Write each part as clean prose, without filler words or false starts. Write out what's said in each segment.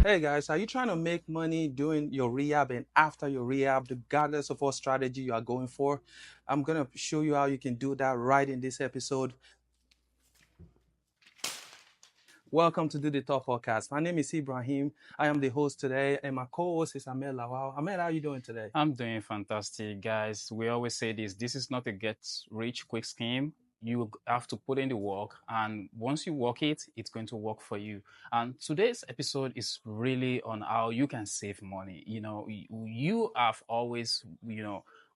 Hey guys, are you trying to make money doing your rehab and after your rehab, regardless of what strategy you are going for? I'm going to show you how you can do that right in this episode. Welcome to Do the Talk podcast. My name is Ibrahim. I am the host today, and my co host is Ahmed Lawal. Ahmed, how are you doing today? I'm doing fantastic, guys. We always say this. This is not a get rich quick scheme. You have to put in the work, and once you work it, it's going to work for you. And today's episode is really on how you can save money. You have always,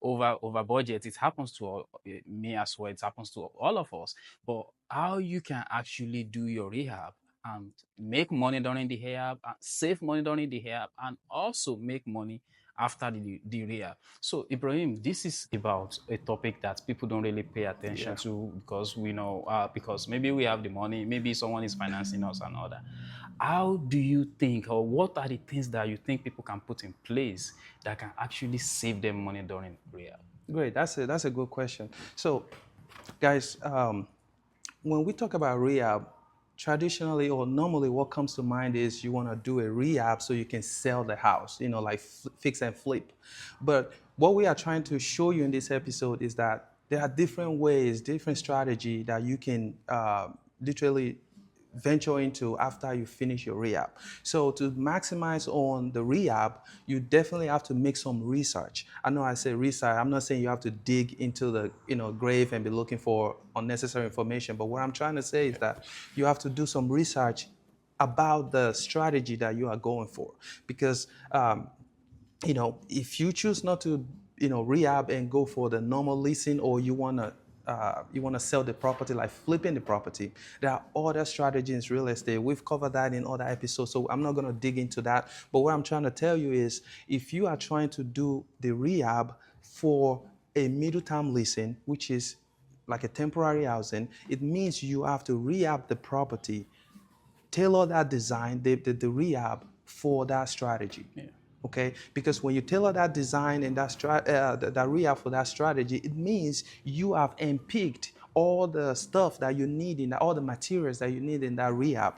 over budget. It happens to me as well. It happens to all of us. But how you can actually do your rehab and make money during the rehab, and save money during the rehab, and also make money after the rehab. So, Ibrahim, this is about a topic that people don't really pay attention Yeah. to because we know, because maybe we have the money, maybe someone is financing us and all that. How do you think, or what are the things that you think people can put in place that can actually save them money during rehab? Great. That's a good question. So, guys, when we talk about rehab, traditionally or normally what comes to mind is you want to do a rehab so you can sell the house, like fix and flip. But what we are trying to show you in this episode is that there are different ways, different strategy that you can literally venture into after you finish your rehab. So to maximize on the rehab, you definitely have to make some research. I know I say research, I'm not saying you have to dig into the grave and be looking for unnecessary information, but what I'm trying to say is that you have to do some research about the strategy that you are going for. Because if you choose not to, rehab and go for the normal leasing, or you want to sell the property, like flipping the property, there are other strategies in real estate. We've covered that in other episodes, so I'm not going to dig into that. But what I'm trying to tell you is, if you are trying to do the rehab for a middle term leasing, which is like a temporary housing, it means you have to rehab the property, tailor that design, the rehab for that strategy. Yeah. Okay, because when you tailor that design and that rehab for that strategy, it means you have handpicked all the stuff that you need all the materials that you need in that rehab,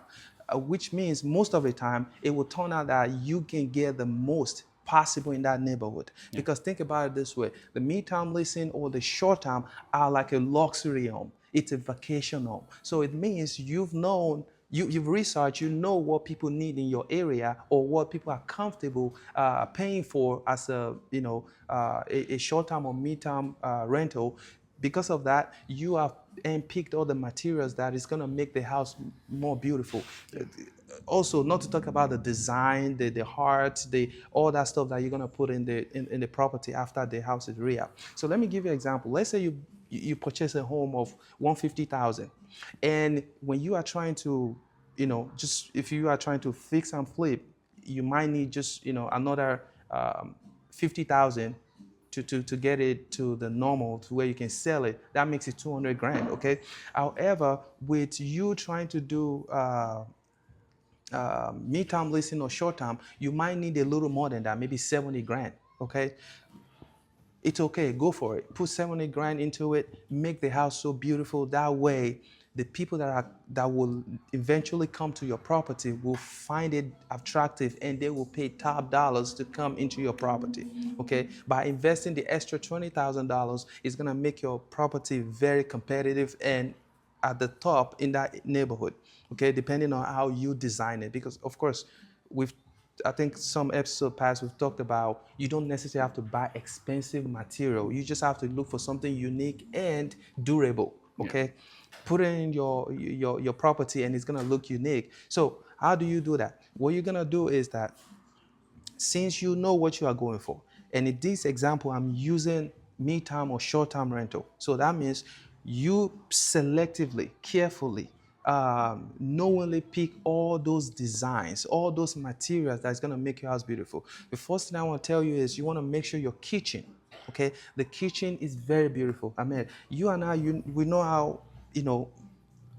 which means most of the time it will turn out that you can get the most possible in that neighborhood. Yeah. Because think about it this way: the mid-term leasing or the short-term are like a luxury home. It's a vacation home. So it means you've researched, you know what people need in your area, or what people are comfortable paying for as a short-term or mid-term rental. Because of that, you have picked all the materials that is going to make the house more beautiful. Also, not to talk about the design, the heart, the all that stuff that you're going to put in the property after the house is rehab. So let me give you an example. Let's say you purchase a home of 150,000, and when you are trying to, just if you are trying to fix and flip, you might need just another 50,000 to get it to the normal, to where you can sell it. That makes it 200 grand. Okay. However, with you trying to do mid-term leasing or short-term, you might need a little more than that, maybe 70 grand. Okay. It's okay, go for it. Put 70 grand into it, make the house so beautiful. That way, the people that will eventually come to your property will find it attractive, and they will pay top dollars to come into your property. Okay, by investing the extra $20,000, it's gonna make your property very competitive and at the top in that neighborhood. Okay, depending on how you design it, because of course, we've I think some episode past we've talked about, you don't necessarily have to buy expensive material. You just have to look for something unique and durable. Yeah. Okay, put it in your property, and it's gonna look unique. So how do you do that? What you're gonna do is that, since you know what you are going for, and in this example, I'm using mid-term or short-term rental. So that means you selectively, carefully, knowingly pick all those designs, all those materials that's gonna make your house beautiful. The first thing I want to tell you is you want to make sure your kitchen, okay, the kitchen is very beautiful. I mean, you and I, we know how, you know,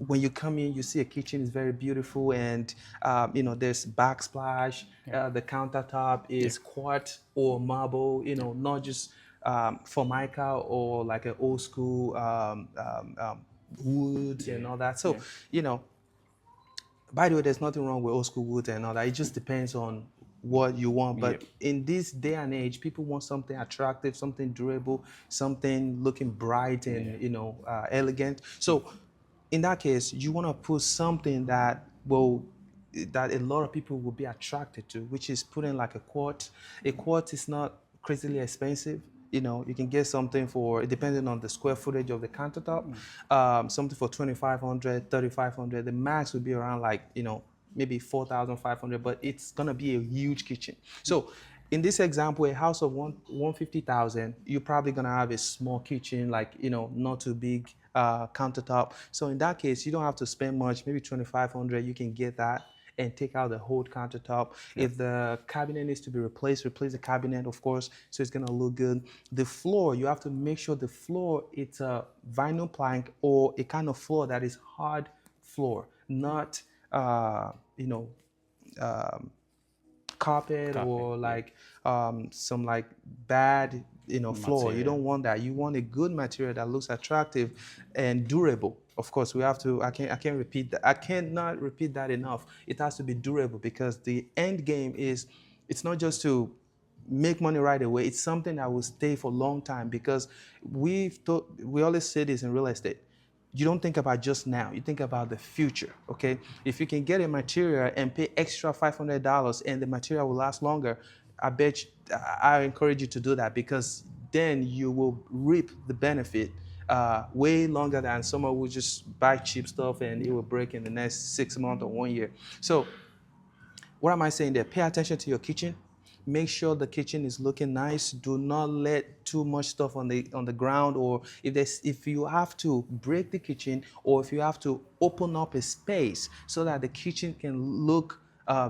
when you come in, you see a kitchen is very beautiful, and there's backsplash. Yeah. The countertop Yeah. is quartz or marble. Not just formica or like an old school wood Yeah. and all that. So Yeah. you know, By the way, there's nothing wrong with old school wood and all that. It just depends on what you want. Yeah, But in this day and age, people want something attractive, something durable, something looking bright yeah, and elegant. So in that case, you want to put something that a lot of people will be attracted to, which is putting like a quart. A quart is not crazily expensive. You can get something for, depending on the square footage of the countertop, something for 2,500, 3,500. The max would be around like, maybe 4,500, but it's gonna be a huge kitchen. So in this example, a house of 150,000, you're probably gonna have a small kitchen, like, not too big, countertop. So in that case, you don't have to spend much, maybe 2,500, you can get that and take out the whole countertop. yeah. If the cabinet needs to be replaced, replace the cabinet, of course, so it's gonna look good. The floor, you have to make sure the floor, it's a vinyl plank or a kind of floor that is hard floor, not, you know, carpet Copy. or Yeah, like some like bad floor. You material. don't want that. You want a good material that looks attractive and durable. Of course, we have to. I can't repeat that. I cannot repeat that enough. It has to be durable because the end game is, it's not just to make money right away. It's something that will stay for a long time because we always say this in real estate. You don't think about just now, you think about the future. Okay, if you can get a material and pay extra $500 and the material will last longer, I encourage you to do that because then you will reap the benefit way longer than someone who just buy cheap stuff and it will break in the next 6 months or 1 year. So what am I saying there? Pay attention to your kitchen. Make sure the kitchen is looking nice. Do not let too much stuff on the ground, or if you have to break the kitchen, or if you have to open up a space so that the kitchen can look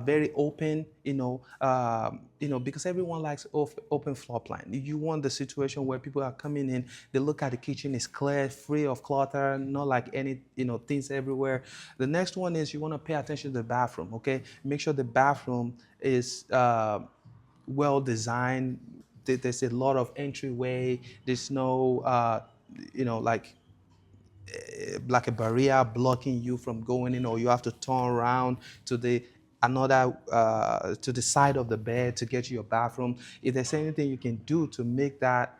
very open, because everyone likes open floor plan. You want the situation where people are coming in, they look at the kitchen, is clear, free of clutter, not like any, things everywhere. The next one is you want to pay attention to the bathroom, okay? Make sure the bathroom is well designed. There's a lot of entryway. There's no, like a barrier blocking you from going in, or you have to turn around to the side of the bed to get to your bathroom. If there's anything you can do to make that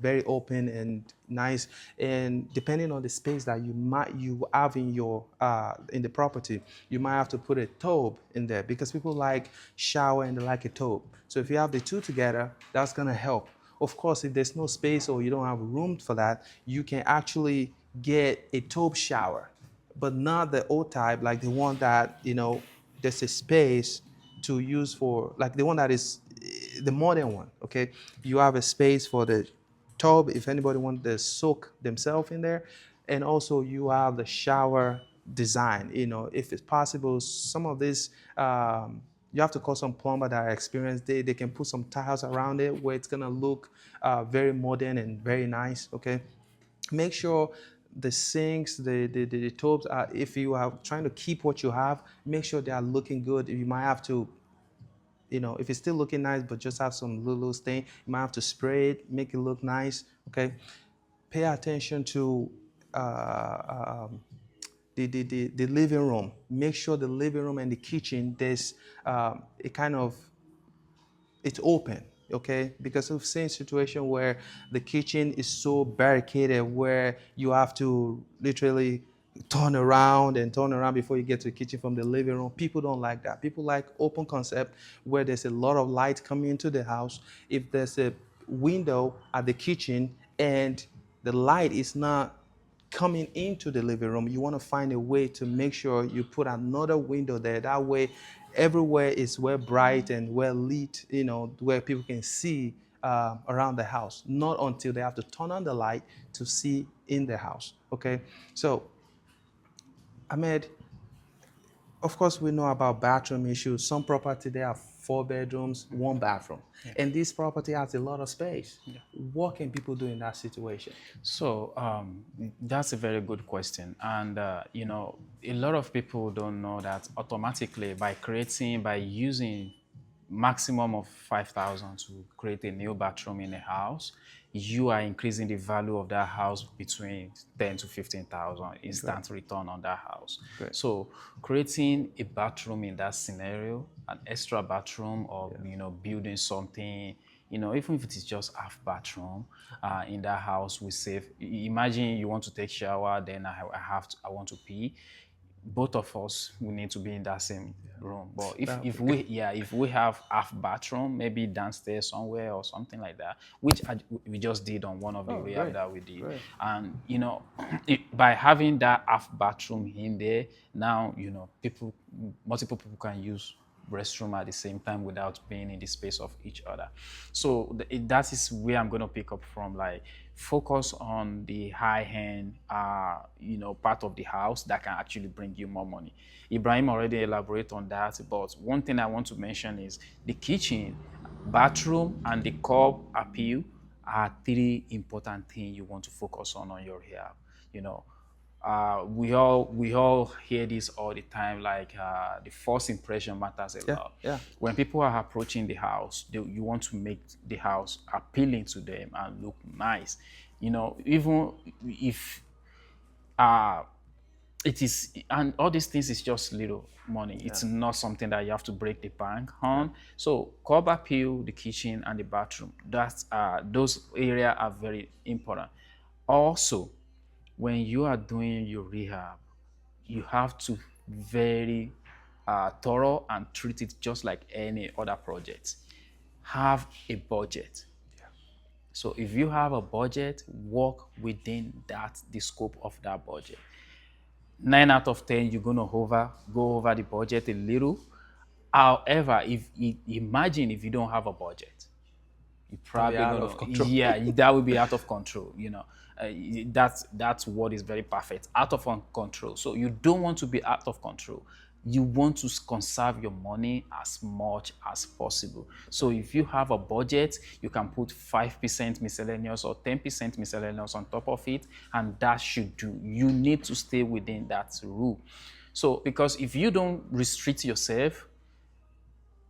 very open and nice, and depending on the space that you have in the property, you might have to put a tub in there because people like shower and they like a tub. So if you have the two together, that's gonna help. Of course, if there's no space or you don't have room for that, you can actually get a tub shower, but not the old type, like the one that, there's a space to use for, like the one that is the modern one, okay? You have a space for the tub if anybody wants to soak themselves in there. And also you have the shower design, if it's possible, some of this, you have to call some plumber that are experienced. They can put some tiles around it where it's gonna look very modern and very nice, okay? Make sure the sinks, the tubs are, if you are trying to keep what you have, make sure they are looking good. You might have to, if it's still looking nice but just have some little stain, you might have to spray it, make it look nice, okay? Pay attention to the living room. Make sure the living room and the kitchen, there's a kind of, it's open, okay? Because I've seen situation where the kitchen is so barricaded where you have to literally turn around before you get to the kitchen from the living room. People don't like that. People like open concept where there's a lot of light coming into the house. If there's a window at the kitchen and the light is not coming into the living room, you want to find a way to make sure you put another window there. That way, everywhere is well bright and well lit, where people can see around the house, not until they have to turn on the light to see in the house, okay? So, Ahmed, of course, we know about bathroom issues. Some property, they have 4 bedrooms, 1 bathroom. Yeah. And this property has a lot of space. Yeah. What can people do in that situation? So that's a very good question, and a lot of people don't know that automatically by using maximum of 5,000 to create a new bathroom in a house, you are increasing the value of that house between 10 to 15,000 instant return on that house. Great. So creating a bathroom in that scenario, an extra bathroom, or building something, even if it is just half bathroom in that house, we save. Imagine you want to take shower, then I want to pee. Both of us we need to be in that same room. But if we have half bathroom, maybe downstairs somewhere or something like that, which we just did on one of the rehab great, that we did, great. and by having that half bathroom in there, now multiple people can use restroom at the same time without being in the space of each other. So that is where I'm going to pick up from. Like, focus on the high end, part of the house that can actually bring you more money. Ibrahim already elaborated on that, but one thing I want to mention is the kitchen, bathroom, and the curb appeal are three important things you want to focus on your rehab. You know, we all hear this all the time, like the first impression matters a lot. Yeah. When people are approaching the house, you want to make the house appealing to them and look nice. Even if uh it is, and all these things is just little money. It's not something that you have to break the bank on. So curb appeal, the kitchen, and the bathroom, that's those areas are very important. Also, when you are doing your rehab, you have to very thorough and treat it just like any other project. Have a budget. So if you have a budget, work within the scope of that budget. 9 out of 10, you're gonna go over the budget a little. However, imagine if you don't have a budget, you probably out gonna, of control. yeah, that will be out of control. That's what is very perfect, out of control. So you don't want to be out of control. You want to conserve your money as much as possible. So if you have a budget, you can put 5% miscellaneous or 10% miscellaneous on top of it, and that should do. You need to stay within that rule. So because if you don't restrict yourself,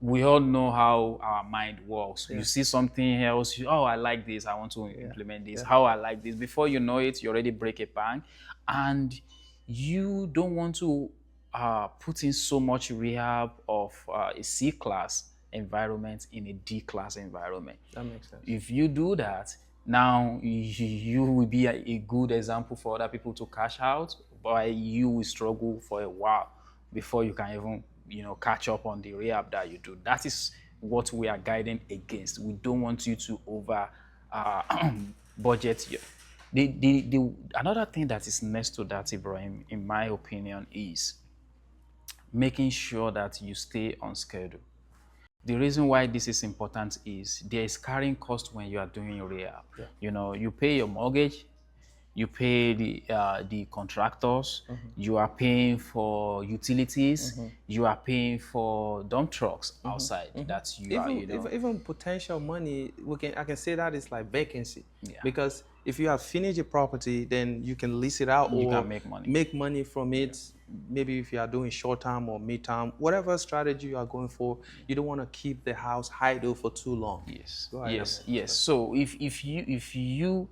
we all know how our mind works. You see something else, oh, I like this, I want to implement this. How I like this. Before you know it, you already break a bank, and you don't want to put in so much rehab of a C class environment in a D class environment. That makes sense. If you do that, now you will be a good example for other people to cash out, but you will struggle for a while before you can even catch up on the rehab that you do. That is what we are guiding against. We don't want you to over budget here. Another thing that is next to that, Ibrahim, in my opinion, is making sure that you stay on schedule. The reason why this is important is there is carrying cost when you are doing rehab. You pay your mortgage, you pay the contractors, you are paying for utilities, you are paying for dump trucks outside that you are, even potential money, I can say that is like vacancy. Because if you have finished a property, then you can lease it out, you or can make money. Make money from it. Maybe if you are doing short term or mid term, whatever strategy you are going for, you don't want to keep the house idle for too long. Yes. So if you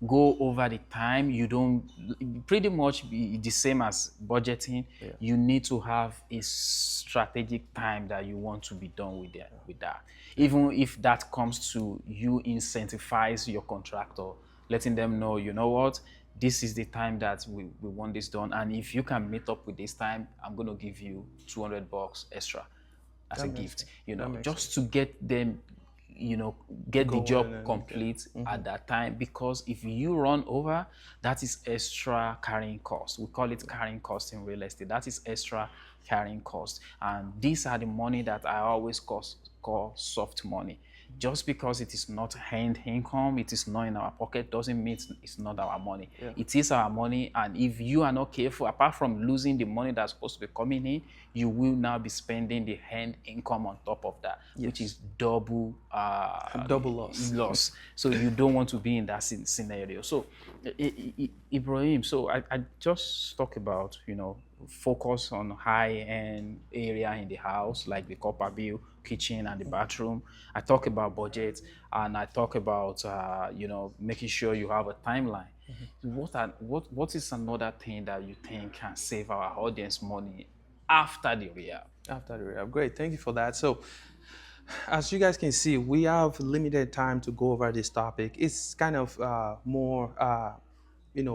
go over the time, you don't pretty much be the same as budgeting. You need to have a strategic time that you want to be done with that. Even if that comes to you incentivize your contractor, letting them know, you know what, this is the time that we want this done, and if you can meet up with this time, I'm going to give you $200 extra as a gift, just to get them get the job complete at that time. Because if you run over, that is extra carrying cost. We call it carrying cost in real estate. That is extra carrying cost, and these are the money that I always call soft money. Just because it is not hand income, it is not in our pocket, doesn't mean it's not our money. It is our money, and if you are not careful, apart from losing the money that's supposed to be coming in, you will now be spending the hand income on top of that, which is double loss. So you don't want to be in that scenario. So Ibrahim, so I just talk about focus on high-end area in the house, like the copper bill, kitchen and the bathroom. I talk about budget, and I talk about making sure you have a timeline. What is another thing that you think can save our audience money after the rehab? After the rehab, great. Thank you for that. So, as you guys can see, we have limited time to go over this topic. It's kind of more,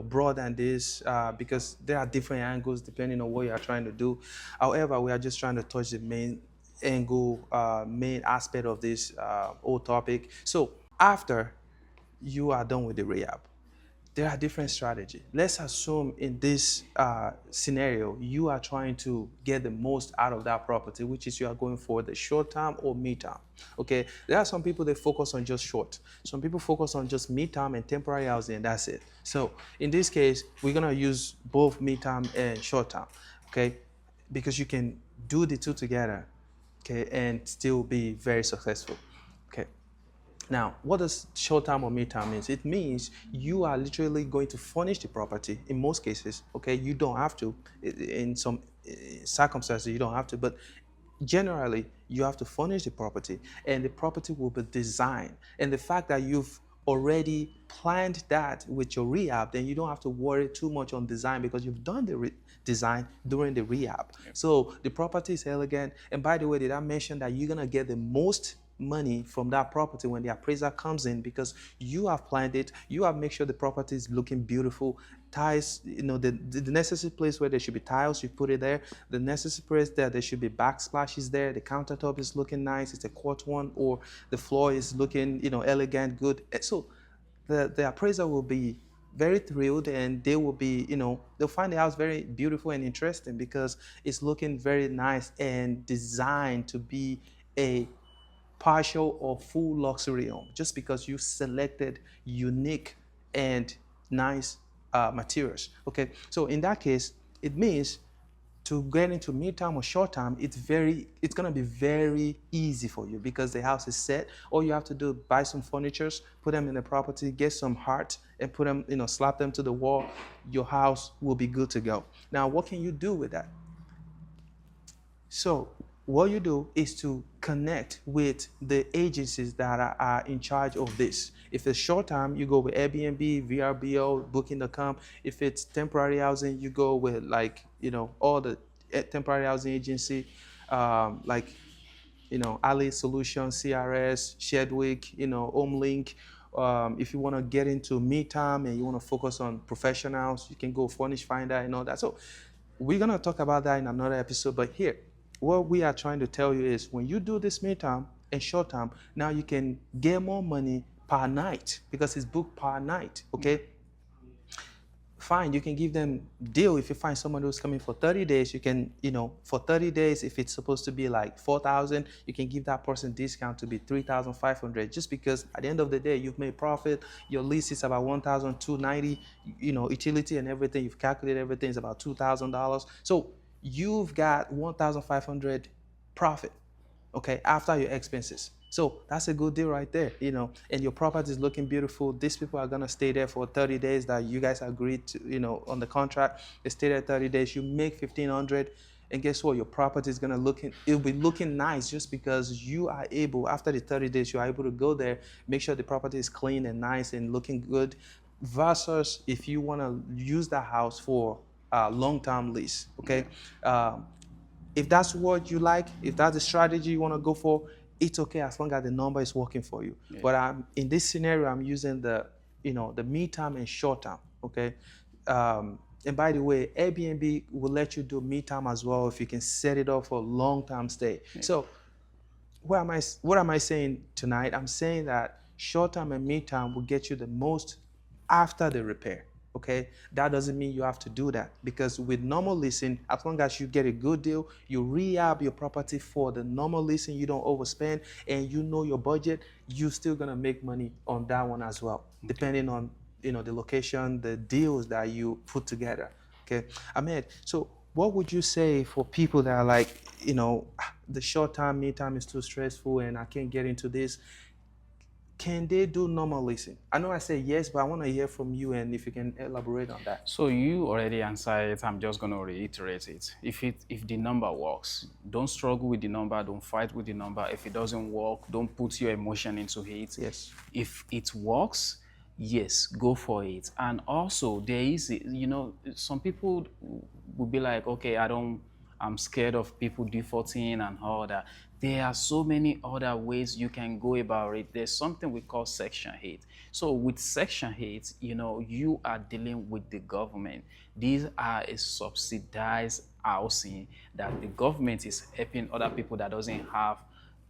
broad than this because there are different angles depending on what you are trying to do. However, we are just trying to touch the main angle, main aspect of this whole topic. So, after you are done with the rehab, there are different strategies. Let's assume in this scenario, you are trying to get the most out of that property, which is you are going for the short term or mid term. Okay, there are some people that focus on just short. Some people focus on just mid term and temporary housing, and that's it. So in this case, we're gonna use both mid term and short term. Okay, because you can do the two together. Okay, and still be very successful. Okay. Now, what does short-term or mid-term means? It means you are literally going to furnish the property in most cases. Okay, you don't have to. In some circumstances, you don't have to, but generally, you have to furnish the property, and the property will be designed. And the fact that you've already planned that with your rehab, then you don't have to worry too much on design because you've done the design during the rehab. So the property is elegant. And by the way, did I mention that you're gonna get the most money from that property when the appraiser comes in because you have planned it, you have made sure the property is looking beautiful. Tiles, the necessary place where there should be tiles, you put it there. The necessary place there should be backsplashes there. The countertop is looking nice, it's a quartz one, or the floor is looking, elegant, good. So the appraiser will be very thrilled, and they will be, they'll find the house very beautiful and interesting because it's looking very nice and designed to be a partial or full luxury home just because you selected unique and nice materials. Okay, so in that case, it means to get into mid-term or short-term, it's gonna be very easy for you because the house is set. All you have to do, buy some furnitures, put them in the property, get some heart, and put them, slap them to the wall. Your house will be good to go. Now, what can you do with that? So what you do is to connect with the agencies that are in charge of this. If it's short term, you go with Airbnb, VRBO, Booking.com. If it's temporary housing, you go with all the temporary housing agency, like Ali Solutions, CRS, Shedwick, HomeLink. If you want to get into mid-term and you want to focus on professionals, you can go Furnish Finder and all that. So we're going to talk about that in another episode. But here, what we are trying to tell you is when you do this mid-term and short-term, now you can get more money per night because it's booked per night, okay? Fine, you can give them deal. If you find someone who's coming for 30 days, you can, for 30 days, if it's supposed to be like 4,000, you can give that person discount to be 3,500 just because at the end of the day, you've made profit. Your lease is about 1,290, utility and everything. You've calculated everything is about $2,000. So you've got 1,500 profit, okay, after your expenses. So that's a good deal right there, and your property is looking beautiful. These people are gonna stay there for 30 days that you guys agreed to, on the contract. They stay there 30 days, you make 1,500, and guess what? Your property is gonna it'll be looking nice just because you are able, after the 30 days, you are able to go there, make sure the property is clean and nice and looking good, versus if you wanna use that house for a long-term lease, okay? If that's what you like, if that's the strategy you want to go for, it's okay as long as the number is working for you. Yeah. But in this scenario, I'm using the mid-term and short-term, okay? And by the way, Airbnb will let you do mid-term as well if you can set it up for long-term stay. Yeah. So what am I saying tonight? I'm saying that short-term and mid-term will get you the most after the repair. Okay, that doesn't mean you have to do that because with normal leasing, as long as you get a good deal, you rehab your property for the normal leasing, you don't overspend, and you know your budget, you're still gonna make money on that one as well, depending on the location, the deals that you put together. Okay, Ahmed. So what would you say for people that are like, the short term, mid term is too stressful, and I can't get into this? can they do normal leasing? I know I say yes, but I want to hear from you and if you can elaborate on that. So you already answered it. I'm just going to reiterate it. If the number works, don't struggle with the number. Don't fight with the number. If it doesn't work, don't put your emotion into it. Yes. If it works, yes, go for it. And also, there is, some people will be like, okay, I'm scared of people defaulting and all that. There are so many other ways you can go about it. There's something we call Section 8. So with Section 8, you are dealing with the government. These are a subsidized housing that the government is helping other people that doesn't have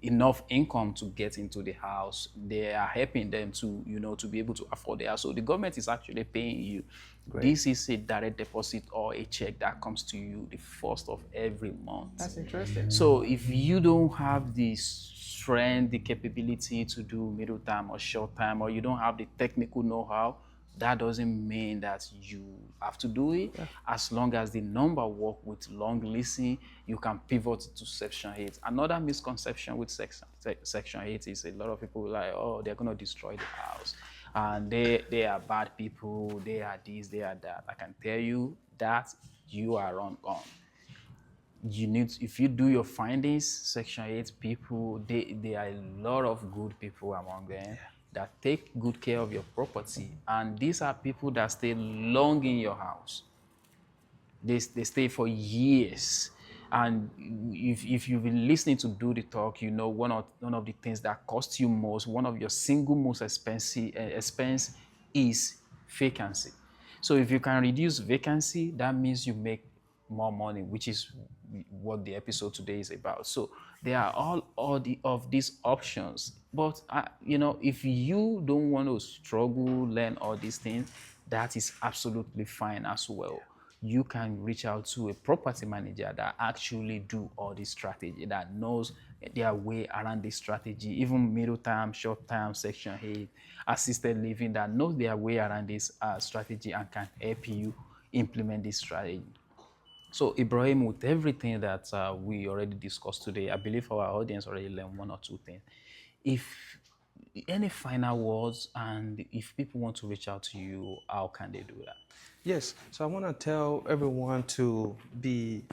enough income to get into the house. They are helping them to be able to afford the house. So the government is actually paying you. Great. This is a direct deposit or a check that comes to you the first of every month. That's interesting. So if you don't have the strength, the capability to do middle time or short time, or you don't have the technical know-how, that doesn't mean that you have to do it. Yeah. As long as the number work with long leasing, you can pivot to Section 8. Another misconception with Section 8 is a lot of people like, oh, they're going to destroy the house. And they are bad people, they are this, they are that. I can tell you that you are wrong on. If you do your findings, Section 8 people, there are a lot of good people among them that take good care of your property. And these are people that stay long in your house. They stay for years. And if you've been listening to Do the Talk, one of the things that costs you most, one of your single most expense is vacancy. So if you can reduce vacancy, that means you make more money, which is what the episode today is about. So there are all of these options. But if you don't want to struggle, learn all these things, that is absolutely fine as well. You can reach out to a property manager that actually do all this strategy, that knows their way around this strategy, even middle time, short time, Section 8, assisted living, that knows their way around this strategy and can help you implement this strategy. So Ibrahim, with everything that we already discussed today, I believe our audience already learned one or two things. If any final words, and if people want to reach out to you, how can they do that? Yes, so I want to tell everyone to be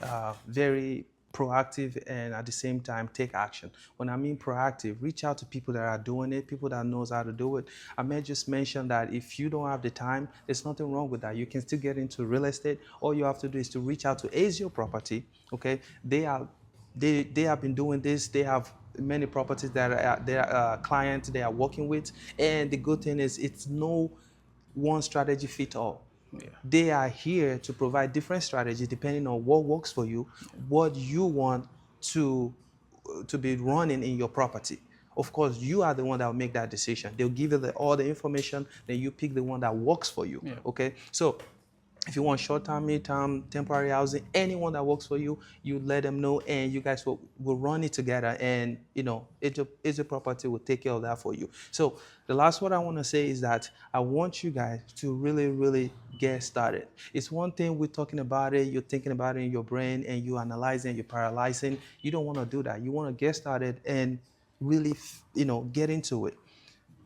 very proactive and at the same time take action. When I mean proactive, reach out to people that are doing it, people that knows how to do it. I may just mention that if you don't have the time, there's nothing wrong with that. You can still get into real estate. All you have to do is to reach out to Azio Property. Okay, they have been doing this. They have many properties that their clients they are working with, and the good thing is it's no one strategy fit all. Yeah. They are here to provide different strategies depending on what works for you, what you want to be running in your property. Of course, you are the one that will make that decision. They'll give you all the information, then you pick the one that works for you. Yeah. Okay, so if you want short-term, mid-term, temporary housing, anyone that works for you, you let them know, and you guys will run it together, and it's a property will take care of that for you. So the last word I want to say is that I want you guys to really, really get started. It's one thing we're talking about it, you're thinking about it in your brain, and you're analyzing, you're paralyzing. You don't want to do that. You want to get started and really, get into it.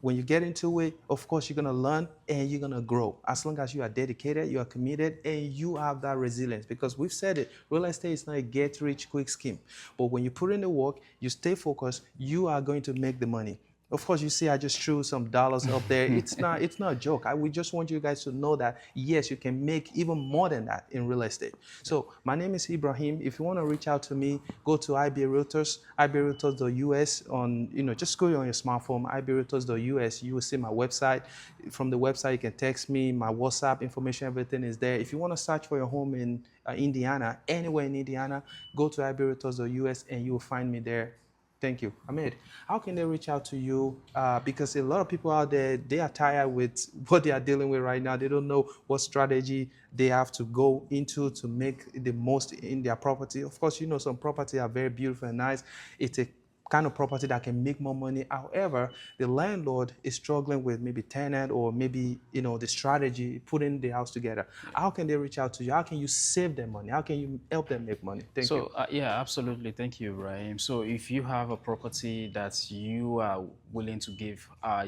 When you get into it, of course, you're going to learn and you're going to grow. As long as you are dedicated, you are committed, and you have that resilience. Because we've said it, real estate is not a get-rich-quick scheme. But when you put in the work, you stay focused, you are going to make the money. Of course, you see, I just threw some dollars up there. It's not a joke. We just want you guys to know that, yes, you can make even more than that in real estate. So my name is Ibrahim. If you want to reach out to me, go to IB Realtors, ibrealtors.us on, just go on your smartphone, ibrealtors.us. You will see my website. From the website, you can text me, my WhatsApp information, everything is there. If you want to search for your home in Indiana, anywhere in Indiana, go to ibrealtors.us and you will find me there. Thank you. Ahmed, how can they reach out to you? Because a lot of people out there, they are tired with what they are dealing with right now. They don't know what strategy they have to go into to make the most in their property. Of course, some property are very beautiful and nice. It's a kind of property that can make more money. However, the landlord is struggling with maybe tenant or maybe, the strategy putting the house together. How can they reach out to you? How can you save them money? How can you help them make money? Thank you. So yeah, absolutely. Thank you, Ibrahim. So if you have a property that you are willing to give, a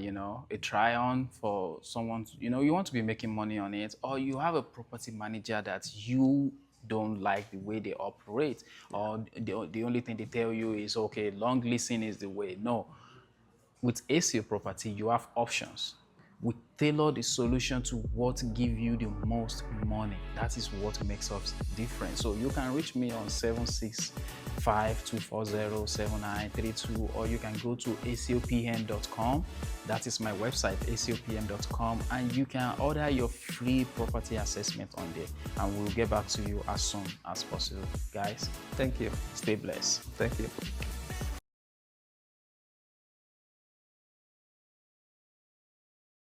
try on for someone, you want to be making money on it, or you have a property manager that you don't like the way they operate, or the only thing they tell you is, okay, long leasing is the way. No, with ACO property, you have options. We tailor the solution to what give you the most money. That is what makes us different. So you can reach me on 765-240-7932, or you can go to acopm.com. That is my website, acopm.com, and you can order your free property assessment on there, and we'll get back to you as soon as possible. Guys, Thank you. stay blessed. Thank you.